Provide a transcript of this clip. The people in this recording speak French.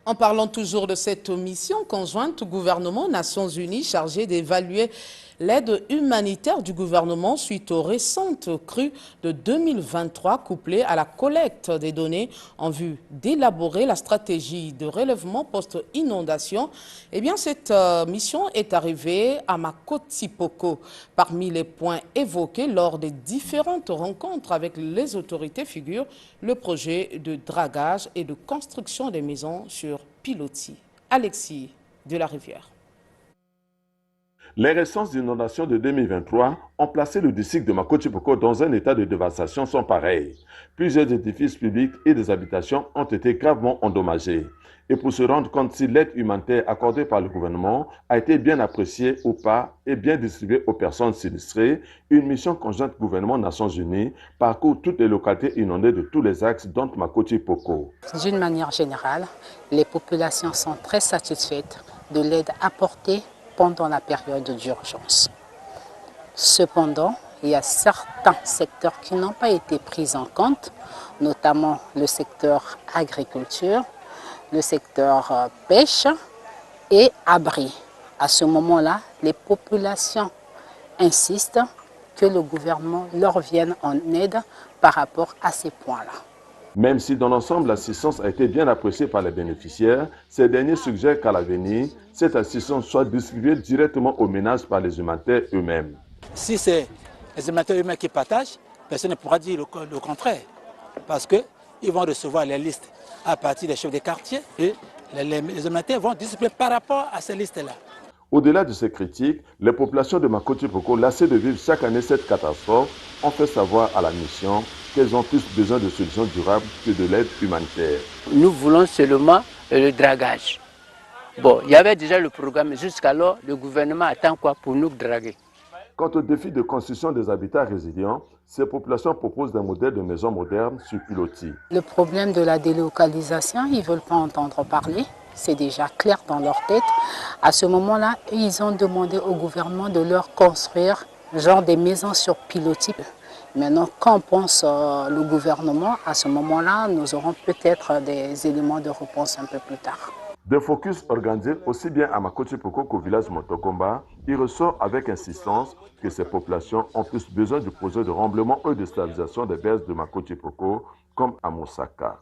En parlant toujours de cette mission conjointe gouvernement-Nations Unies chargée d'évaluer l'aide humanitaire du gouvernement suite aux récentes crues de 2023 couplées à la collecte des données en vue d'élaborer la stratégie de relèvement post-inondation, eh bien cette mission est arrivée à Makoti-Poko. Parmi les points évoqués lors des différentes rencontres avec les autorités figure le projet de dragage et de construction des maisons sur pilotis. Alexis de la Rivière. Les récentes inondations de 2023 ont placé le district de Makoti-Poko dans un état de dévastation sans pareil. Plusieurs édifices publics et des habitations ont été gravement endommagés. Et pour se rendre compte si l'aide humanitaire accordée par le gouvernement a été bien appréciée ou pas et bien distribuée aux personnes sinistrées, une mission conjointe gouvernement-Nations Unies parcourt toutes les localités inondées de tous les axes dont Makoti-Poko. D'une manière générale, les populations sont très satisfaites de l'aide apportée pendant la période d'urgence. Cependant, il y a certains secteurs qui n'ont pas été pris en compte, notamment le secteur agriculture, le secteur pêche et abri. À ce moment-là, les populations insistent que le gouvernement leur vienne en aide par rapport à ces points-là. Même si dans l'ensemble l'assistance a été bien appréciée par les bénéficiaires, ces derniers suggèrent qu'à l'avenir, cette assistance soit distribuée directement aux ménages par les humanitaires eux-mêmes. Si c'est les humanitaires eux-mêmes qui partagent, personne ne pourra dire le contraire. Parce qu'ils vont recevoir les listes à partir des chefs des quartiers et les humanitaires vont distribuer par rapport à ces listes-là. Au-delà de ces critiques, les populations de Makoti-Poko, lassées de vivre chaque année cette catastrophe, ont fait savoir à la mission qu'elles ont plus besoin de solutions durables que de l'aide humanitaire. Nous voulons seulement le dragage. Bon, il y avait déjà le programme, jusqu'alors le gouvernement attend quoi pour nous draguer? Quant au défi de construction des habitats résilients, ces populations proposent des modèles de maisons modernes sur pilotis. Le problème de la délocalisation, ils ne veulent pas entendre parler. C'est déjà clair dans leur tête. À ce moment-là, ils ont demandé au gouvernement de leur construire genre des maisons sur pilotis. Maintenant, quand pense le gouvernement, à ce moment-là, nous aurons peut-être des éléments de réponse un peu plus tard. Des focus organisés aussi bien à Makoti-Poko qu'au village Motokomba, il ressort avec insistance que ces populations ont plus besoin du projet de remblaiement et de stabilisation des bases de Makoti-Poko comme à Moussaka.